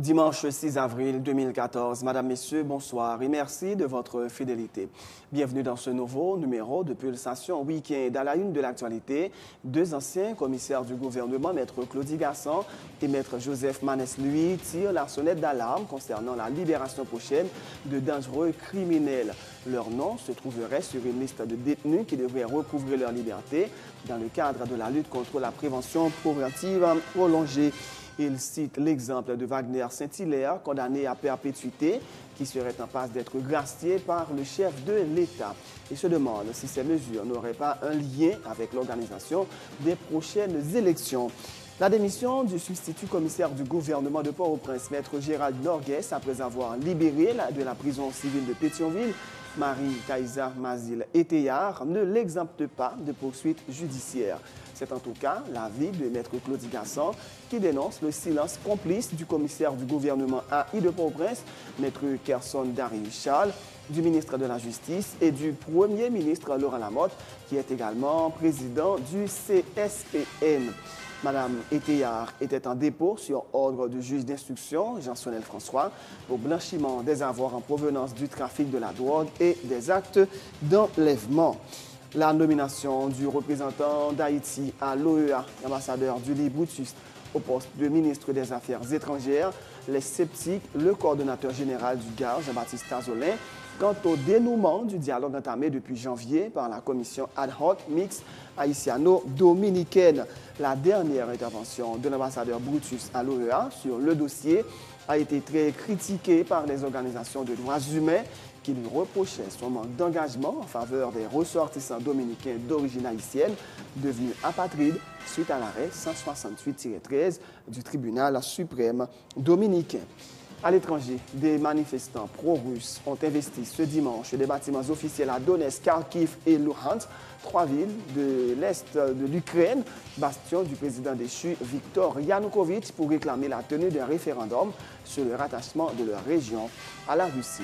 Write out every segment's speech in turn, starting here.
Dimanche 6 avril 2014, Madame, Messieurs, bonsoir et merci de votre fidélité. Bienvenue dans ce nouveau numéro de Pulsation Week-end. À la une de l'actualité, deux anciens commissaires du gouvernement, Maître Claudie Gasson et Maître Joseph Manès-Louis, tirent la sonnette d'alarme concernant la libération prochaine de dangereux criminels. Leur nom se trouverait sur une liste de détenus qui devraient recouvrer leur liberté dans le cadre de la lutte contre la prévention préventive prolongée. Il cite l'exemple de Wagner Saint-Hilaire, condamné à perpétuité, qui serait en passe d'être gracié par le chef de l'État. Il se demande si ces mesures n'auraient pas un lien avec l'organisation des prochaines élections. La démission du substitut commissaire du gouvernement de Port-au-Prince, Maître Gérald Norguès, après avoir libéré de la prison civile de Pétionville, Marie-Kaïsa Mazil-Eteyar, ne l'exempte pas de poursuites judiciaires. C'est en tout cas l'avis de Maître Claudie Gasson qui dénonce le silence complice du commissaire du gouvernement AI de Port-au-Prince, Maître Kerson Darius-Charles, du ministre de la Justice et du Premier ministre Laurent Lamotte, qui est également président du CSPN. Madame Eteyar était en dépôt sur ordre du juge d'instruction, Jean-Sonel François, pour blanchiment des avoirs en provenance du trafic de la drogue et des actes d'enlèvement. La nomination du représentant d'Haïti à l'OEA, l'ambassadeur Julie Brutus, au poste de ministre des Affaires étrangères, les sceptiques, le coordonnateur général du GAR, Jean-Baptiste Azolin, quant au dénouement du dialogue entamé depuis janvier par la commission ad hoc mixte haïtiano-dominicaine. La dernière intervention de l'ambassadeur Brutus à l'OEA sur le dossier a été très critiquée par les organisations de droits humains qui lui reprochaient son manque d'engagement en faveur des ressortissants dominicains d'origine haïtienne devenus apatrides suite à l'arrêt 168-13 du tribunal suprême dominicain. À l'étranger, des manifestants pro-russes ont investi ce dimanche des bâtiments officiels à Donetsk, Kharkiv et Luhansk, trois villes de l'Est de l'Ukraine, bastion du président déchu Viktor Yanukovych, pour réclamer la tenue d'un référendum sur le rattachement de leur région à la Russie.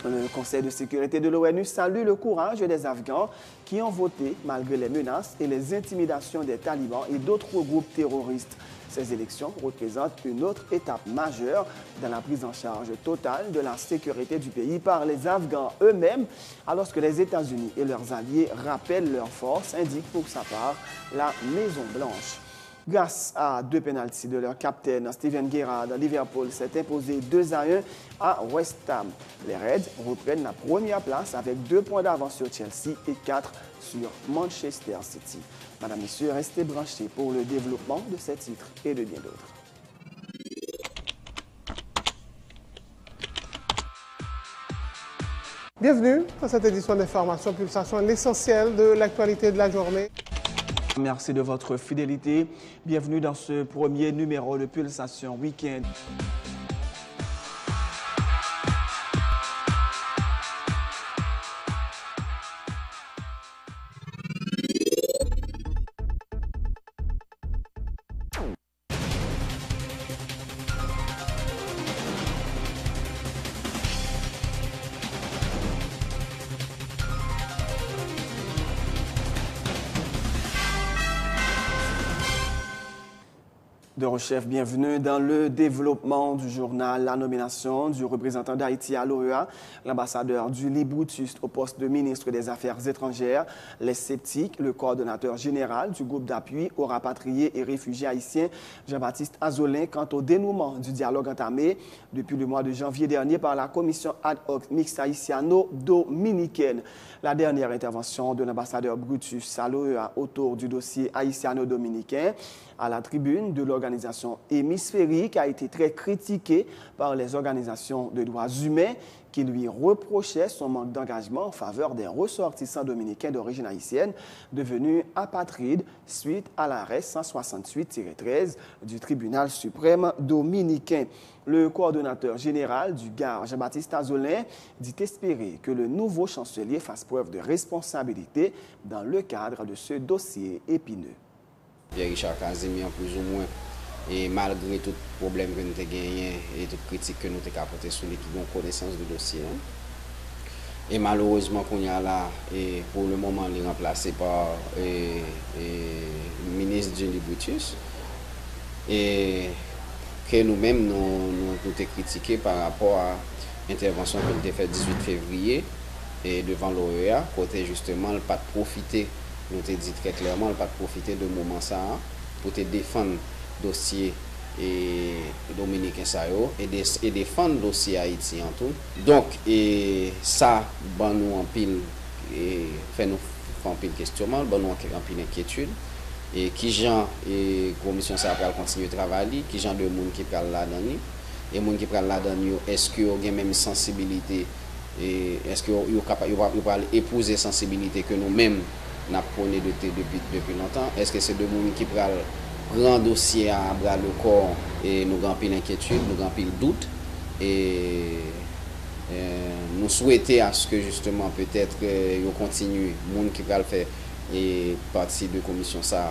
Le Conseil de sécurité de l'ONU salue le courage des Afghans qui ont voté malgré les menaces et les intimidations des talibans et d'autres groupes terroristes. Ces élections représentent une autre étape majeure dans la prise en charge totale de la sécurité du pays par les Afghans eux-mêmes, alors que les États-Unis et leurs alliés rappellent leurs forces, indique pour sa part la Maison-Blanche. Grâce à deux pénaltys de leur capitaine Steven Gerrard, Liverpool s'est imposé 2-1 à West Ham. Les Reds reprennent la première place avec 2 points d'avance sur Chelsea et 4 sur Manchester City. Madame, Messieurs, restez branchés pour le développement de ces titres et de bien d'autres. Bienvenue dans cette édition d'Information Pulsation, l'essentiel de l'actualité de la journée. Merci de votre fidélité. Bienvenue dans ce premier numéro de Pulsation Week-end. Chef, bienvenue dans le développement du journal. La nomination du représentant d'Haïti à l'OEA, l'ambassadeur Julie Brutus au poste de ministre des Affaires étrangères, les sceptiques, le coordonnateur général du groupe d'appui aux rapatriés et réfugiés haïtiens, Jean-Baptiste Azolin, quant au dénouement du dialogue entamé depuis le mois de janvier dernier par la commission ad hoc mixte haïtiano-dominicaine. La dernière intervention de l'ambassadeur Brutus à l'OEA autour du dossier haïtiano-dominicain à la tribune de l'organisation hémisphérique a été très critiquée par les organisations de droits humains qui lui reprochaient son manque d'engagement en faveur des ressortissants dominicains d'origine haïtienne devenus apatrides suite à l'arrêt 168-13 du tribunal suprême dominicain. Le coordonnateur général du GAR, Jean-Baptiste Azolin, dit espérer que le nouveau chancelier fasse preuve de responsabilité dans le cadre de ce dossier épineux. Pierre-Richard Kazemi, en plus ou moins, et malgré tout problème que nous avons gagné et toute critique que nous avons apporté sur l'équipe de connaissance du dossier. Et malheureusement, qu'on y a là, et pour le moment, il est remplacé par le ministre Julie Brutus. Et que nous-mêmes, nous avons critiqué par rapport à l'intervention qui a été faite le 18 février et devant l'OEA, côté justement, le pas de profiter, nous avons dit très clairement, le pas de profiter de moment ça pour te défendre le dossier et Dominique Sayo et défendre le dossier Haïti en tout. Donc, et ça, ben, nous en pile, et fait nous en pile questionnement, ben, nous en pile inquiétude. Et qui gens et commission ça va continuer de travailler, qui gens de monde qui parle là-dedans et monde qui parle là-dedans, est-ce que vous avez même sensibilité et est-ce que vous capable épouser sensibilité que nous-mêmes n'a prôné depuis longtemps, est-ce que c'est de monde qui parle grand dossier à bras le corps et nous avons pile inquiétude, nous avons pile doute et nous souhaitons à ce que justement peut-être vous continue monde qui va le faire et partie de commission ça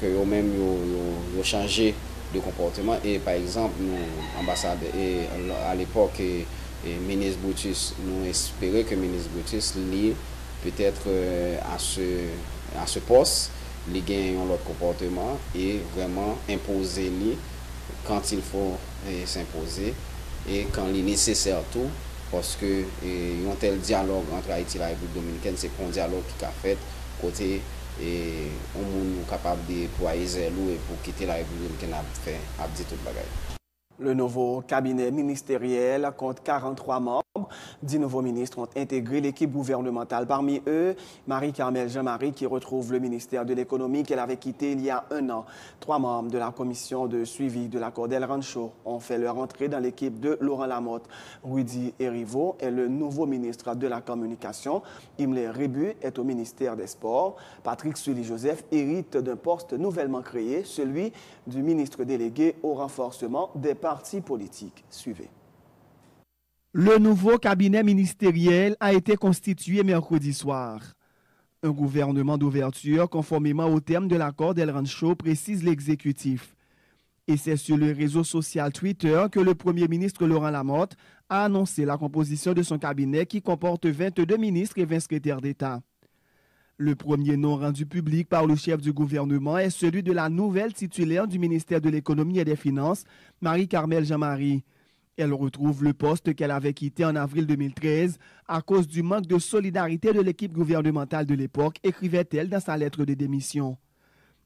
que eux-mêmes ont changé de comportement et par exemple nous ambassade et à l'époque et ministre Brutus nous espérait que ministre Brutus lié peut-être à ce poste les gagne leur comportement et vraiment imposer lui quand il faut s'imposer et quand il est nécessaire tout parce que un tel dialogue entre Haïti et la République dominicaine c'est un dialogue qui a fait côté et on est capable de déployer zèle et pour quitter la République dominicaine a fait a dit toute bagaille. Le nouveau cabinet ministériel compte 43 membres. 10 nouveaux ministres ont intégré l'équipe gouvernementale. Parmi eux, Marie-Carmel Jean-Marie qui retrouve le ministère de l'économie qu'elle avait quitté il y a un an. 3 membres de la commission de suivi de l'accord d'El Rancho ont fait leur entrée dans l'équipe de Laurent Lamotte. Rudy Erivo est le nouveau ministre de la Communication. Imler Rébu est au ministère des Sports. Patrick Sully-Joseph hérite d'un poste nouvellement créé, celui du ministre délégué au renforcement des partis politiques. Suivez. Le nouveau cabinet ministériel a été constitué mercredi soir. Un gouvernement d'ouverture conformément au terme de l'accord d'El Rancho précise l'exécutif. Et c'est sur le réseau social Twitter que le Premier ministre Laurent Lamotte a annoncé la composition de son cabinet qui comporte 22 ministres et 20 secrétaires d'État. Le premier nom rendu public par le chef du gouvernement est celui de la nouvelle titulaire du ministère de l'Économie et des Finances, Marie-Carmel Jean-Marie. Elle retrouve le poste qu'elle avait quitté en avril 2013 à cause du manque de solidarité de l'équipe gouvernementale de l'époque, écrivait-elle dans sa lettre de démission.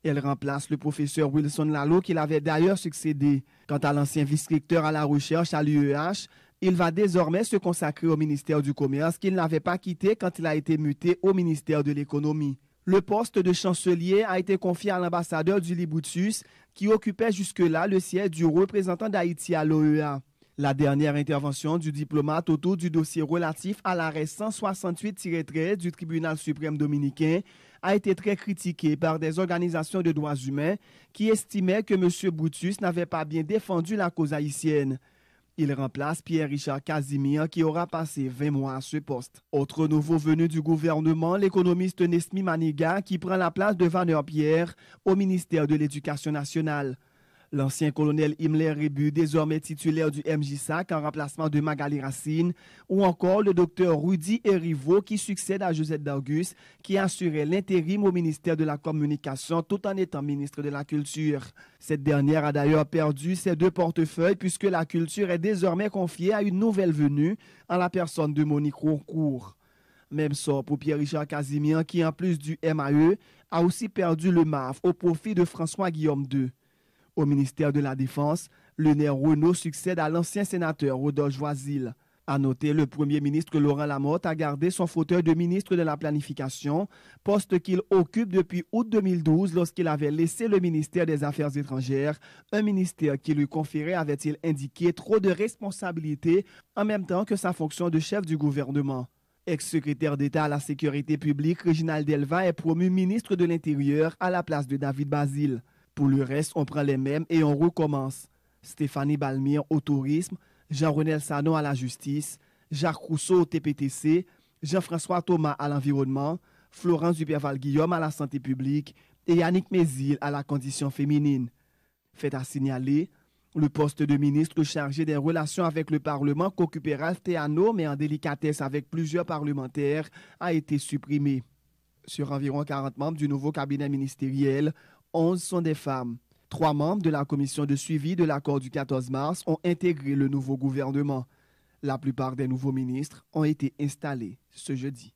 Elle remplace le professeur Wilson Lalo qui l'avait d'ailleurs succédé. Quant à l'ancien vice-recteur à la recherche à l'UEH, il va désormais se consacrer au ministère du Commerce qu'il n'avait pas quitté quand il a été muté au ministère de l'Économie. Le poste de chancelier a été confié à l'ambassadeur Julie Brutus qui occupait jusque-là le siège du représentant d'Haïti à l'OEA. La dernière intervention du diplomate autour du dossier relatif à l'arrêt 168-13 du tribunal suprême dominicain a été très critiquée par des organisations de droits humains qui estimaient que M. Brutus n'avait pas bien défendu la cause haïtienne. Il remplace Pierre-Richard Casimir qui aura passé 20 mois à ce poste. Autre nouveau venu du gouvernement, l'économiste Nesmi Maniga qui prend la place de Vanner Pierre au ministère de l'Éducation nationale. L'ancien colonel Imler Rébu, désormais titulaire du MJSAC en remplacement de Magali Racine, ou encore le docteur Rudy Erivo qui succède à Josette Dargus, qui assurait l'intérim au ministère de la Communication tout en étant ministre de la Culture. Cette dernière a d'ailleurs perdu ses 2 portefeuilles puisque la culture est désormais confiée à une nouvelle venue en la personne de Monique Roncourt. Même sort pour Pierre-Richard Casimir qui, en plus du MAE, a aussi perdu le MAF au profit de François-Guillaume II. Au ministère de la Défense, le nerf Renault succède à l'ancien sénateur Rodolphe Joisil. À noter, le premier ministre Laurent Lamotte a gardé son fauteuil de ministre de la Planification, poste qu'il occupe depuis août 2012 lorsqu'il avait laissé le ministère des Affaires étrangères, un ministère qui lui conférait, avait-il indiqué, trop de responsabilités en même temps que sa fonction de chef du gouvernement. Ex-secrétaire d'État à la Sécurité publique, Réginald Delva est promu ministre de l'Intérieur à la place de David Basile. Pour le reste, on prend les mêmes et on recommence. Stéphanie Balmire au tourisme, Jean-Renel Sanon à la justice, Jacques Rousseau au TPTC, Jean-François Thomas à l'environnement, Florence Duperval-Guillaume à la santé publique et Yannick Mézil à la condition féminine. Fait à signaler, le poste de ministre chargé des relations avec le Parlement qu'occupait Ralph Théano, mais en délicatesse avec plusieurs parlementaires, a été supprimé. Sur environ 40 membres du nouveau cabinet ministériel, 11 sont des femmes. 3 membres de la commission de suivi de l'accord du 14 mars ont intégré le nouveau gouvernement. La plupart des nouveaux ministres ont été installés ce jeudi.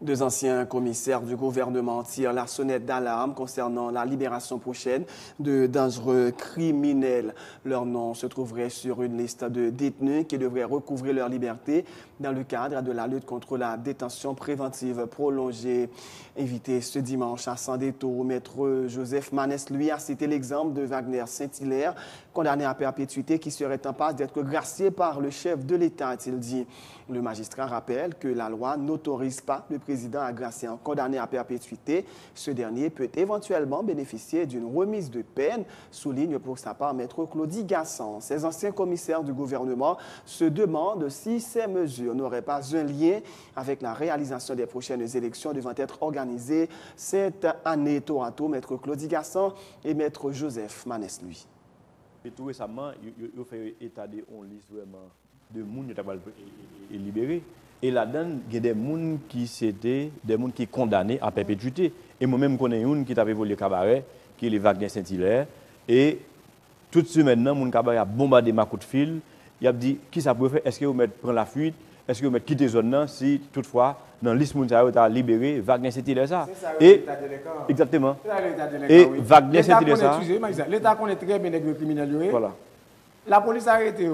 2 anciens commissaires du gouvernement tirent la sonnette d'alarme concernant la libération prochaine de dangereux criminels. Leur nom se trouverait sur une liste de détenus qui devraient recouvrer leur liberté dans le cadre de la lutte contre la détention préventive prolongée. Invité ce dimanche à Sans Détour, Maître Joseph Manès, lui, a cité l'exemple de Wagner Saint-Hilaire, condamné à perpétuité, qui serait en passe d'être gracié par le chef de l'État, a-t-il dit. Le magistrat rappelle que la loi n'autorise pas le président à gracier un condamné à perpétuité. Ce dernier peut éventuellement bénéficier d'une remise de peine, souligne pour sa part Maître Claudie Gasson. Ces anciens commissaires du gouvernement se demandent si ces mesures n'auraient pas un lien avec la réalisation des prochaines élections devant être organisées cette année tour à tour. Maître Claudie Gasson et Maître Joseph Manès, lui. Et tout récemment, il a fait état de on liste vraiment de monde qui est libéré. Et là-dedans, il y a des gens qui condamnés à perpétuité. Et moi-même, je connais un qui avait volé le cabaret, qui est le Wagner Saint-Hilaire. Et tout de suite maintenant, mon cabaret a bombardé ma coup de fil. Il a dit, qui ça peut faire? Est-ce que vous prendre la fuite? Est-ce que vous quitter la zone si toutefois, dans la liste de gens qui a libéré, Wagner Saint-Hilaire ça? Et exactement. Et Wagner Saint-Hilaire ça. L'État connaît très bien les criminels. Voilà. La police a arrêté.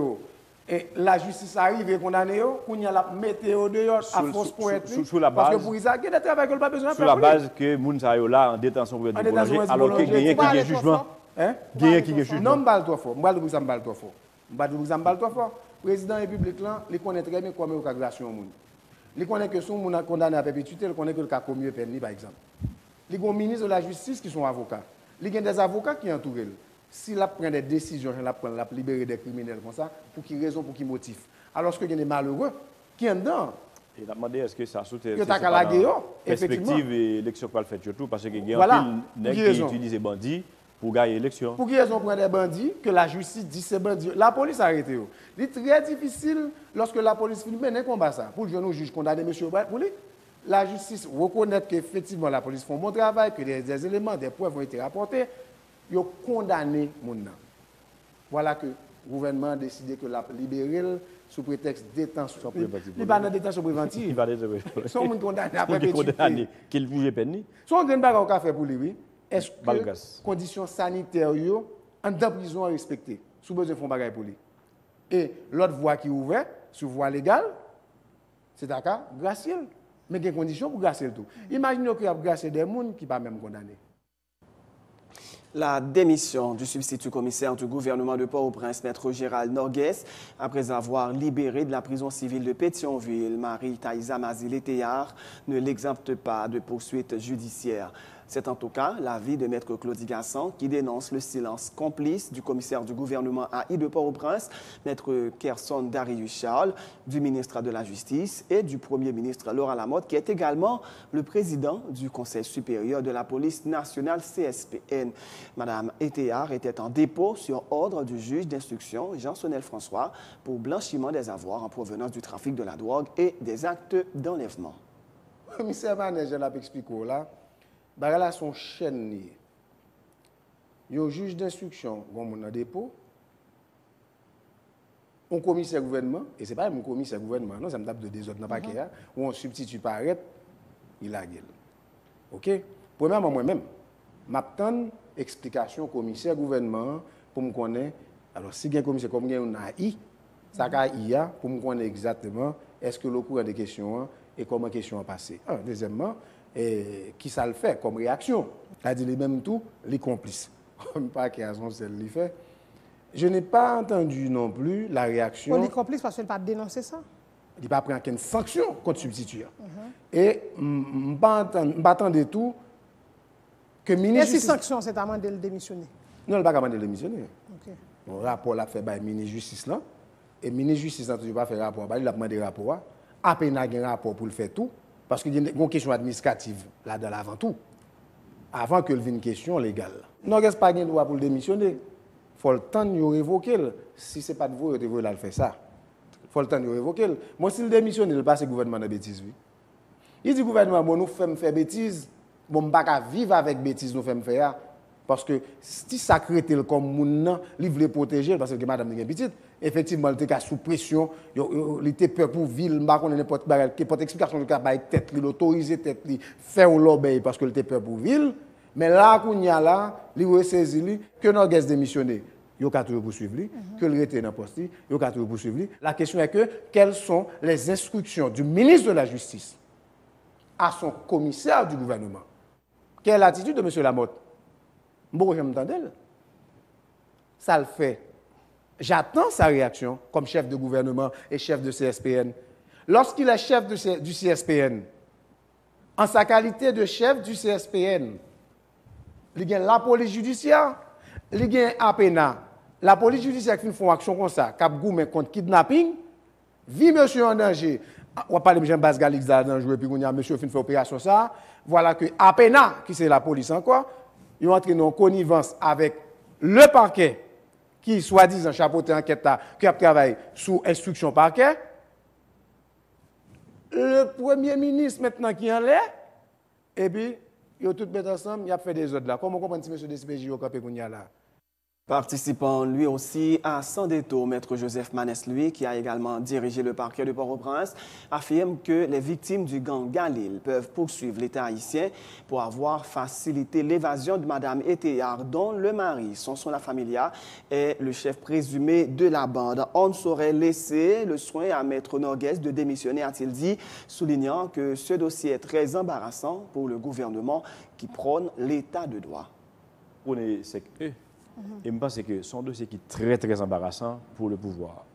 Et la justice arrive et condamne, qu'on y a la météo dehors à force pour être. Sous la base. Parce que pour ça, il y a des travail qu'on n'a pas besoin de faire. Sous la base que Mounsa est là en détention pour être prolongé, alors qu'il y a un jugement. Il y a un jugement. Non, je ne parle pas trop fort. Je ne parle pas trop fort. Je ne parle pas trop fort. Le président de la République, il connaît très bien comment il y a grâce au monde. Il connaît que si on a condamné à perpétuité, il connaît que le cas commis peine, par exemple. Il y a des ministres de la justice qui sont avocats. Il y a des avocats qui entourent. S'il prend des décisions, il a libéré des criminels comme ça, pour quelle raison, pour quel motif? Alors qu'il y a des malheureux qui sont dedans. Et il a demandé est-ce que ça saute la perspective et l'élection qu'on fait surtout, parce qu'il y a un pile qui utilise les bandits pour gagner l'élection. Pour quelle raison prendre des bandits, que la justice dit ces bandits? La police a arrêté. C'est très difficile lorsque la police mène un combat ça. Pour le jeune juge condamner M. Bright, pour lui, la justice reconnaît qu'effectivement la police fait un bon travail, que des éléments, des preuves ont été rapportés. Ils ont condamné mon nom. Voilà que le gouvernement a décidé que la libérer sous prétexte de détention. Il n'est pas dans détention préventive. Il va être son condamné à perpétuité. Qu'il bouge peine. Son grand bagage qu'a fait pour lui, oui. Est-ce que les conditions sanitaires en dans prison à respecter? Sous besoin de faire bagage pour lui. Et l'autre voie qui est ouverte, sur voie légale, c'est d'accord, gracier. Mais il y a des conditions pour gracier tout. Imaginez qu'il y a gracier des gens qui ne sont pas même condamnés. La démission du substitut commissaire du gouvernement de Port-au-Prince, Maître Gérald Norgues, après avoir libéré de la prison civile de Pétionville, Marie-Thaïsa Mazile-Théard, ne l'exempte pas de poursuites judiciaires. C'est en tout cas l'avis de Maître Claudie Gasson qui dénonce le silence complice du commissaire du gouvernement AI de Port-au-Prince, Maître Kerson Darius-Charles, du ministre de la Justice et du Premier ministre Laurent Lamotte, qui est également le président du Conseil supérieur de la police nationale CSPN. Madame Théard était en dépôt sur ordre du juge d'instruction Jean-Sonel François pour blanchiment des avoirs en provenance du trafic de la drogue et des actes d'enlèvement. Le commissaire Manès, je l'ai expliqué là. Là, son chaîne. Il y a un juge d'instruction, un dépôt, un commissaire gouvernement, et ce n'est pas un commissaire gouvernement, non, ça me tape de désordre dans le paquet, où on substitue par arrête, il a gueule. OK? Premièrement, moi-même, m'attends explication au commissaire gouvernement pour me connaître. Alors, si il y a un commissaire comme il y a un AI, ça a IA pour me connaître exactement est-ce que le cours des questions et comment les questions ont passé. Deuxièmement, et qui ça le fait comme réaction? C'est-à-dire les mêmes tout, les complices. Comme pas qu'il y a celle fait. Je n'ai pas entendu non plus la réaction. On les complices parce qu'il n'a pas dénoncé ça. Il n'a pas pris aucune sanction contre substitut. Et je m'attendais tout que le ministre. Et si sanction, c'est amendé le démissionner? Non, il n'a pas amendé le démissionner. Okay. Le rapport l'a fait par le ministre de la Justice. Là. Et le ministre de la Justice n'a pas fait rapport. Il a demandé rapport. À peine il y a un rapport pour le faire tout. Parce qu'il y a une question administrative là-dedans avant tout. Avant que vienne une question légale. Non, il n'y a pas de droit pour le démissionner. Il faut le temps de révoquer. Si ce n'est pas de vous, il faut le faire ça. Il faut le temps de révoquer. Moi, si le démissionne, il passe le gouvernement de bêtises. Oui. Il dit gouvernement, bon, nous faisons faire bêtises. Bon, je ne peux pas vivre avec bêtises, nous faisons faire. Parce que si ça crée comme moun, il voulait protéger parce que madame est petite. Effectivement, il était sous pression, il était peur pour ville, n'importe quelle explication, il était tête, il autorisé tête, faire l'obéir parce qu'il était peur pour ville. Mais là, qu'on y a là, il a saisi que nous avons démissionné. Il y a toujours poursuivi, que le était dans le poste, il y a toujours poursuivi. La question est que quelles sont les instructions du ministre de la Justice à son commissaire du gouvernement? Quelle est l'attitude de M. Lamotte? Bon, je m'entends. Ça le fait. J'attends sa réaction comme chef de gouvernement et chef de CSPN. Lorsqu'il est chef du CSPN, en sa qualité de chef du CSPN, il y a la police judiciaire, il y a APENA. La police judiciaire qui fait une action comme ça, cap goumé contre kidnapping, vit monsieur en danger. On va parler de Jean-Bas Galix dans jouer puis on a monsieur fait opération ça. Voilà que APENA, qui c'est la police encore, ils ont entré en connivence avec le parquet qui, soi-disant, chapeauté enquête, qui a travaillé sous instruction parquet. Le Premier ministre, maintenant, qui en est, et puis, ils ont tous mis ensemble, il a fait des autres là. Comment comprendre si M. DCPJ au campé qu'on y a là? Participant lui aussi à Sans détour, Maître Joseph Manès, lui, qui a également dirigé le parquet de Port-au-Prince, affirme que les victimes du gang Galil peuvent poursuivre l'État haïtien pour avoir facilité l'évasion de Mme Eteyard, dont le mari, Sonson Familia, est le chef présumé de la bande. On ne saurait laisser le soin à Maître Norguès de démissionner, a-t-il dit, soulignant que ce dossier est très embarrassant pour le gouvernement qui prône l'État de droit. Et je pense que son dossier qui est très, très embarrassant pour le pouvoir.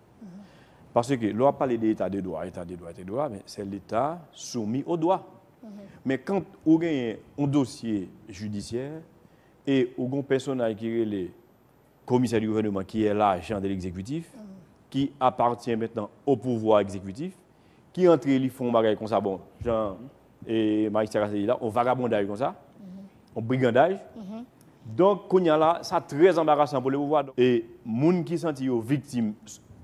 Parce que l'on a parlé d'État de droit, mais c'est l'État soumis au droit. Mais quand on a un dossier judiciaire et on a un personnage qui est le commissaire du gouvernement, qui est l'agent de l'exécutif, qui appartient maintenant au pouvoir exécutif, qui entre les fonds bagaille comme ça, bon, Jean et magistrat là, on vagabondage comme ça, on brigandage. Donc, quand il y a là, c'est très embarrassant pour le pouvoir. Et les gens qui sont victimes,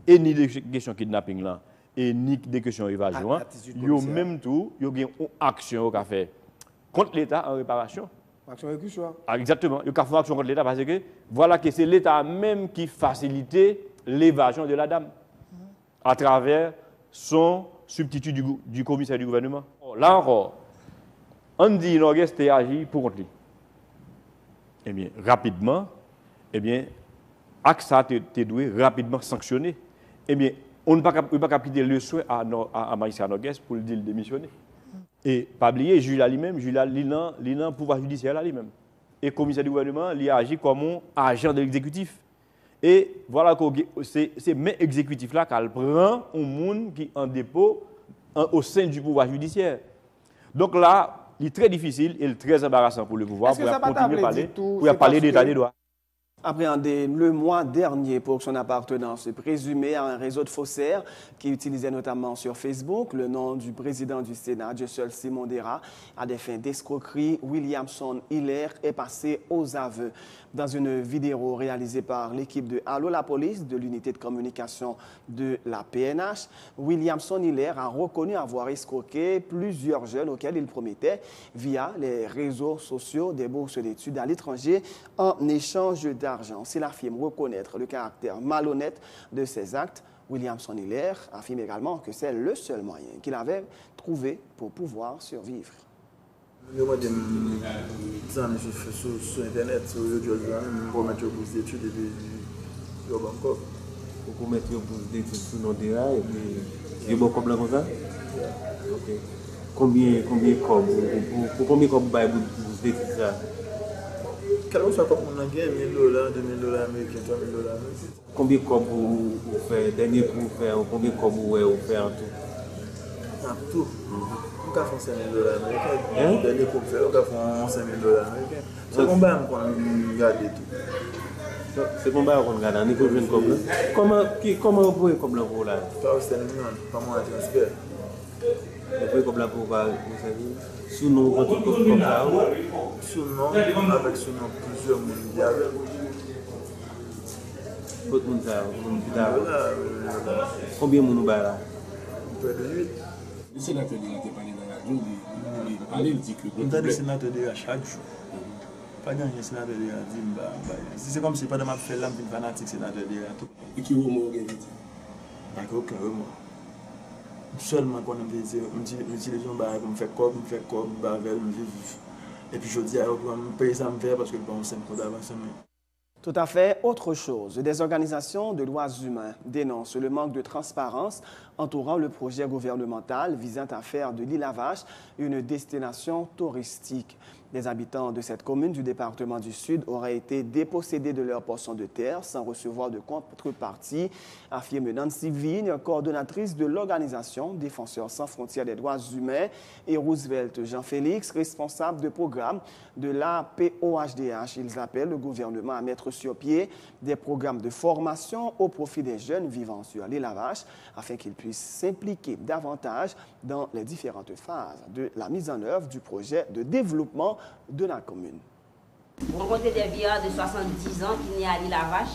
et ni des questions de kidnapping là, et ni des questions d'évasion, ils ont même tout, ils ont une action à faire contre l'État en réparation. Action récussoire. Exactement, ils ont fait action contre l'État parce que voilà que c'est l'État même qui facilite l'évasion de la dame à travers son substitut du commissaire du gouvernement. Là encore, Andy Norguès a agi pour contre lui. Eh bien, rapidement, AXA te doit rapidement sanctionner. Eh bien, on ne peut pas quitter le souhait à magistrat Norguès pour le dire démissionner. Et pas oublier, Jules lui-même, Jules a le pouvoir judiciaire lui-même. Et le commissaire du gouvernement, il a agi comme un agent de l'exécutif. Et voilà que c'est mes exécutifs là qu'elle prend un monde qui est en dépôt au sein du pouvoir judiciaire. Donc là, il est très difficile et très embarrassant pour le pouvoir pour continuer à parler d'état des droits. Appréhendé le mois dernier pour son appartenance présumée à un réseau de faussaires qui utilisait notamment sur Facebook le nom du président du Sénat, Dieu seul Simon Dera, à des fins d'escroquerie, Williamson Hiller est passé aux aveux. Dans une vidéo réalisée par l'équipe de Allô la police de l'unité de communication de la PNH, Williamson Hiller a reconnu avoir escroqué plusieurs jeunes auxquels il promettait, via les réseaux sociaux, des bourses d'études à l'étranger en échange d'argent. S'il affirme reconnaître le caractère malhonnête de ses actes, Williamson Hiller affirme également que c'est le seul moyen qu'il avait trouvé pour pouvoir survivre. Je me dis sur Internet, sur YouTube, pour mettre aux bourses d'études et puis je vais encore. Pour mettre aux bourses d'études sur nos DA et puis je vais comme comme ça. Ok. Combien comme pour combien comme bail bourses d'études ça? Quel soit comme on a gagné $1,000, $2,000 américains, $3,000 américains. Combien comme vous faites dernier pour faire combien comme vous faites en tout? En tout. On peut faire $5,000 américains. Dernier pour faire, on peut faire $5,000 américains. C'est combien qu'on garde tout. C'est combien qu'on garde en école jeune comme là. Comment vous pouvez comme là pour là? Pas moi un transfert. Vous pouvez comme là pour vous servir. Sous nom comme ça. Sous nom avec sous nom plusieurs mondes. Combien de monde là? Près de 8. Le sénateur de la parlé dans la radio, il dit que... On a des sénateurs de chaque jour. Pas de sénateur de la si c'est comme si pendant ma fait là, je suis fanatique sénateur de la tout. Et qui remords avez dit? Pas aucun remords. Seulement quand on me dit, j'utilise un bail pour me faire corps, bavel, me vivre. Et puis je dis, je vais payer ça me faire parce que bon, c'est pour d'avancer. Tout à fait autre chose. Des organisations de droits humains dénoncent le manque de transparence entourant le projet gouvernemental visant à faire de l'île Avache une destination touristique. Les habitants de cette commune du département du Sud auraient été dépossédés de leur portion de terre sans recevoir de contrepartie, affirme Nancy Vigne, coordonnatrice de l'organisation Défenseurs sans frontières des droits humains, et Roosevelt Jean-Félix, responsable de programme de la POHDH. Ils appellent le gouvernement à mettre sur pied des programmes de formation au profit des jeunes vivant sur l'île Avache afin qu'ils puissent s'impliquer davantage dans les différentes phases de la mise en œuvre du projet de développement de la commune. Vous rencontrez des vieux de 70 ans qui sont à l'île Avache.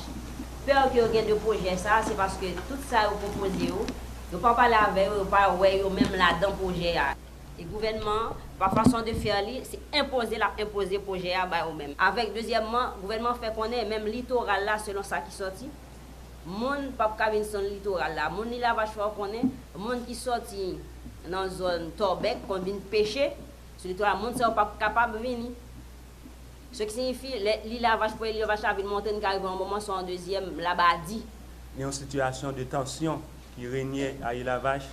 Peur que vous ayez de projet, ça, c'est parce que tout ça vous proposez, vous ne pouvez pas parler avec eux, pas même là-dedans projet. Le gouvernement, par façon de faire, c'est imposer le projet à eux-mêmes. Avec, deuxièmement, le gouvernement fait connaître même le littoral là, selon ça qui sorti. Moun pas venir sur le littoral là, moun l'île Avache faut connaître, moun qui sorti dans zone Torbec, qu'on vient pêcher, sur le littoral, moun sont pas capable de venir. Ce qui signifie l'île Avache pour l'île Avache avec montagne qui arrive en moment sont en deuxième là-bas dit. Il y a une situation de tension qui régnait à l'île Avache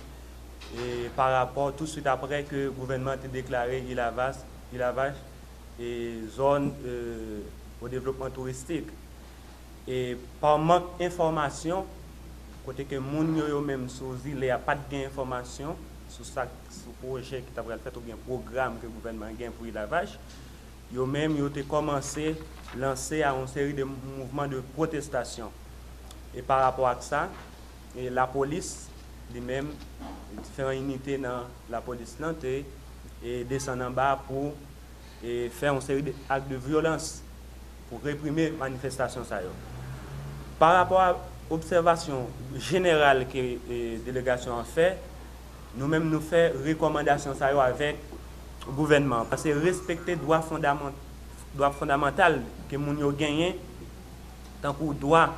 et par rapport tout de suite après que le gouvernement a déclaré l'île Avache et zone au développement touristique. Et par manque d'information, côté que moun yo même sur l'île, il n'y a pas d'information sur ce projet qui t'a fait ou bien programme que le gouvernement a pour l'île Avache. Yo même yo ont commencé à lancer une série de mouvements de protestation. Et par rapport à ça, et la police, lui-même, différentes unités dans la police et descendent en bas pour faire une série d'actes de violence pour réprimer la manifestation. Par rapport à l'observation générale que la délégation a fait, nous-mêmes nous faisons recommandations avec le gouvernement. Parce que respecter les droits fondamentaux que nous avons gagnés, tant que droit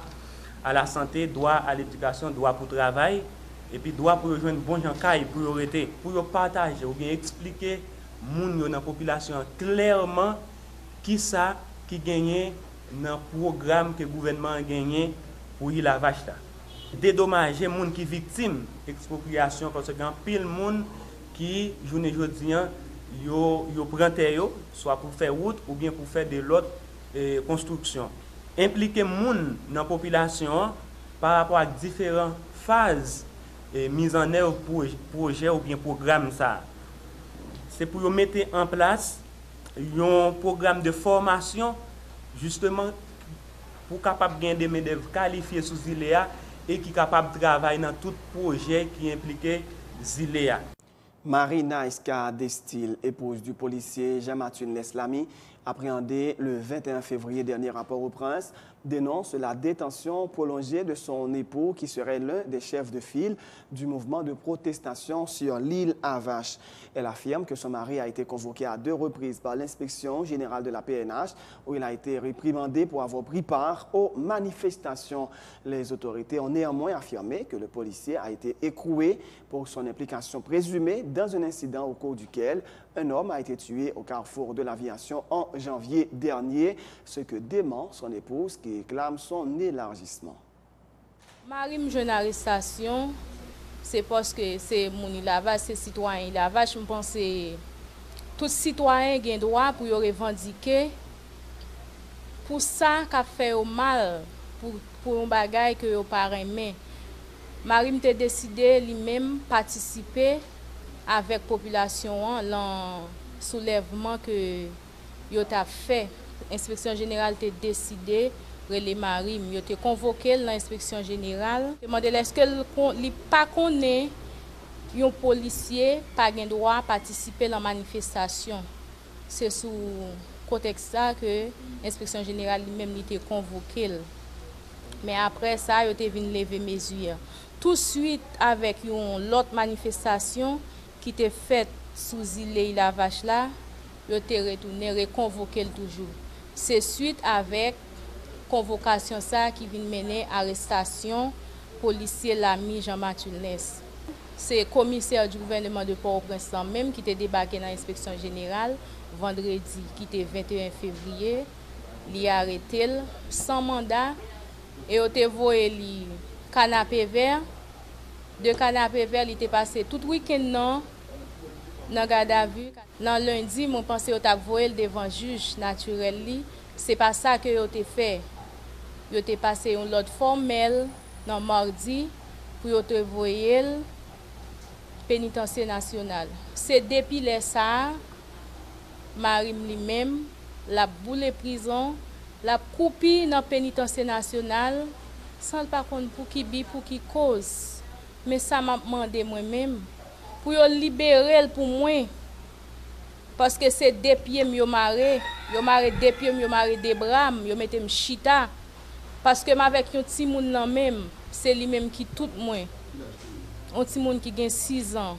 à la santé, droit à l'éducation, droit pour le travail, et puis droit pour rejoindre bon gens caille, priorité, pour partager ou bien expliquer dans la population clairement qui ça qui gagne dans le programme que le gouvernement a gagné pour l'île Avache. Dédommager les gens qui sont victimes d'expropriation parce qu'il y a pile de gens qui, journée aujourd'hui, yo prend terre, soit pour faire route ou bien pour faire de l'autre construction. Impliquer les gens dans la population par rapport à différentes phases mise en œuvre pour projet ou bien programme ça. C'est pour mettre en place un programme de formation justement pour capable gagner des main-d'œuvre qualifiés sous Zilea et qui capable de travailler dans tout projet qui implique Zilea. Marina Iska Destil, épouse du policier Jean-Mathieu Leslami, appréhendé le 21 février dernier à Port-au-Prince, dénonce la détention prolongée de son époux qui serait l'un des chefs de file du mouvement de protestation sur l'île Avache. Elle affirme que son mari a été convoqué à 2 reprises par l'inspection générale de la PNH où il a été réprimandé pour avoir pris part aux manifestations. Les autorités ont néanmoins affirmé que le policier a été écroué pour son implication présumée dans un incident au cours duquel un homme a été tué au carrefour de l'aviation en janvier dernier, ce que dément son épouse qui réclame son élargissement. Marie, jeune arrestation, c'est parce que c'est mon île Avache, c'est citoyen île Avache. Je pense que tout citoyen a le droit pour revendiquer pour ça qu'a fait au mal, pour un bagage que yo pas aimé. Marie a décidé lui-même participer avec la population dans le soulèvement que yo a fait. L'inspection générale a décidé les Marim, il a convoqué l'inspection générale. Demandé est-ce que il pas connaît un policier pas le droit à participer à la manifestation. C'est sous contexte ça que l'inspection générale lui-même a convoqué. Mais après ça, il a venu lever mesures. Tout de suite avec une autre manifestation qui était faite sous l'île Avache là, il a retourné reconvoqué toujours. C'est suite avec convocation ça qui vient mener arrestation policier l'ami Jean-Mathieu Ness. C'est commissaire du gouvernement de Port-au-Prince même qui était débarqué dans l'inspection générale vendredi qui était 21 février. Il a arrêté sans mandat et il a envoyé le canapé vert. De canapé vert, il était passé tout le week-end dans garde à vue. Dans lundi, je pense qu'il a envoyé devant le juge naturel. Ce n'est pas ça que il a fait. Il a passé une autre formelle dans mardi pour envoyer le pénitencier national. C'est depuis les ça, Marim lui-même, la boule prison, la coupé dans le pénitencier national, sans pas contre pour qui cause. Mais ça m'a demandé moi-même pour libérer pour moi. Parce que c'est des pieds yo maré des pieds yo maré des bras, yo mettem chita. Parce que avec un petit moun nan même, c'est lui même qui tout moi. Un petit moun qui gagne 6 ans.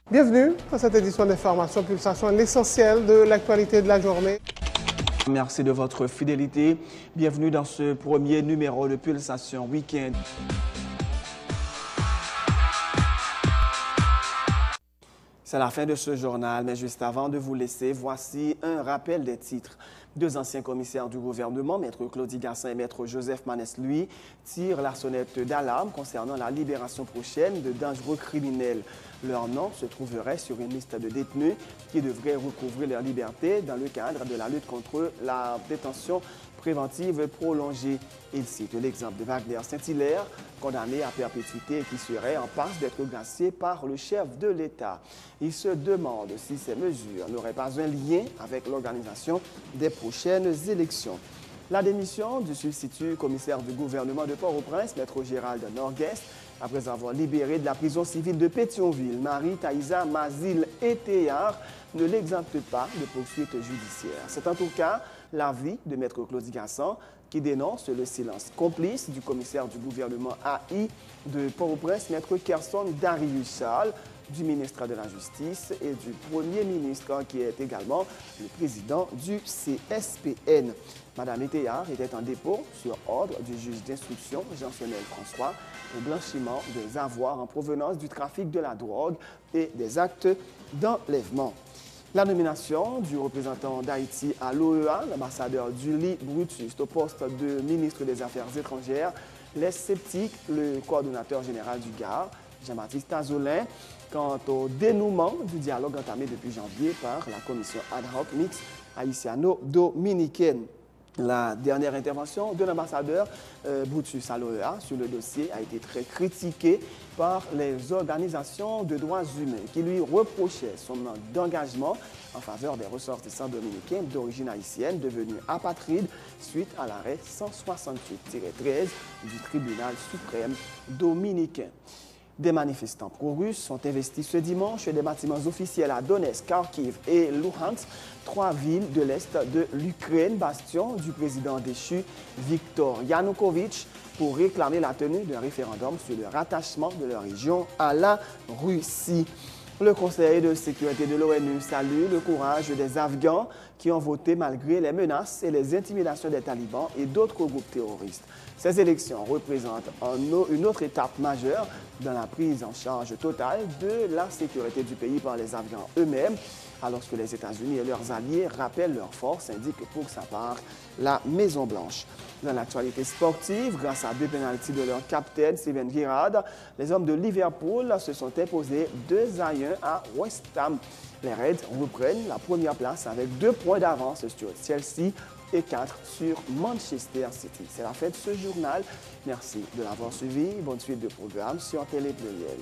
Bienvenue à cette édition d'Information Pulsation, l'essentiel de l'actualité de la journée. Merci de votre fidélité. Bienvenue dans ce premier numéro de Pulsation Week-end. C'est la fin de ce journal, mais juste avant de vous laisser, voici un rappel des titres. 2 anciens commissaires du gouvernement, Maître Claudie Gassin et Maître Joseph Manès, lui, tirent la sonnette d'alarme concernant la libération prochaine de dangereux criminels. Leur nom se trouverait sur une liste de détenus qui devraient recouvrer leur liberté dans le cadre de la lutte contre la détention préventive prolongée. Il cite l'exemple de Wagner Saint-Hilaire, condamné à perpétuité et qui serait en passe d'être gracié par le chef de l'État. Il se demande si ces mesures n'auraient pas un lien avec l'organisation des prochaines élections. La démission du substitut commissaire du gouvernement de Port-au-Prince, Maître Gérald Norguest, après avoir libéré de la prison civile de Pétionville, Marie-Thaïsa Mazil-Eteyar, ne l'exempte pas de poursuites judiciaires. C'est en tout cas l'avis de Maître Claudie Gassin, qui dénonce le silence complice du commissaire du gouvernement AI de Port-au-Prince, Maître Kerson Darius Charles, du ministre de la Justice et du Premier ministre, qui est également le président du CSPN. Madame Eteyar était en dépôt sur ordre du juge d'instruction Jean-Sonel François au blanchiment des avoirs en provenance du trafic de la drogue et des actes d'enlèvement. La nomination du représentant d'Haïti à l'OEA, l'ambassadeur Julie Brutus, au poste de ministre des Affaires étrangères, laisse sceptique le coordonnateur général du GAR, Jean-Baptiste Azolin, quant au dénouement du dialogue entamé depuis janvier par la commission ad hoc mixte haïtiano-dominicaine. La dernière intervention de l'ambassadeur Brutus à l'OEA sur le dossier a été très critiquée par les organisations de droits humains qui lui reprochaient son manque d'engagement en faveur des ressortissants dominicains d'origine haïtienne devenus apatrides suite à l'arrêt 168-13 du tribunal suprême dominicain. Des manifestants pro-russes sont investis ce dimanche des bâtiments officiels à Donetsk, Kharkiv et Luhansk, 3 villes de l'Est de l'Ukraine, bastion du président déchu Viktor Yanukovych, pour réclamer la tenue d'un référendum sur le rattachement de leur région à la Russie. Le Conseil de sécurité de l'ONU salue le courage des Afghans qui ont voté malgré les menaces et les intimidations des talibans et d'autres groupes terroristes. Ces élections représentent une autre étape majeure dans la prise en charge totale de la sécurité du pays par les Afghans eux-mêmes, alors que les États-Unis et leurs alliés rappellent leurs forces, indique pour sa part la Maison-Blanche. Dans l'actualité sportive, grâce à 2 pénaltys de leur capitaine Steven Gerrard, les hommes de Liverpool se sont imposés 2-1 à West Ham. Les Reds reprennent la première place avec 2 points d'avance sur Chelsea et 4 sur Manchester City. C'est la fin de ce journal. Merci de l'avoir suivi. Bonne suite de programmes sur Télé Pluriel.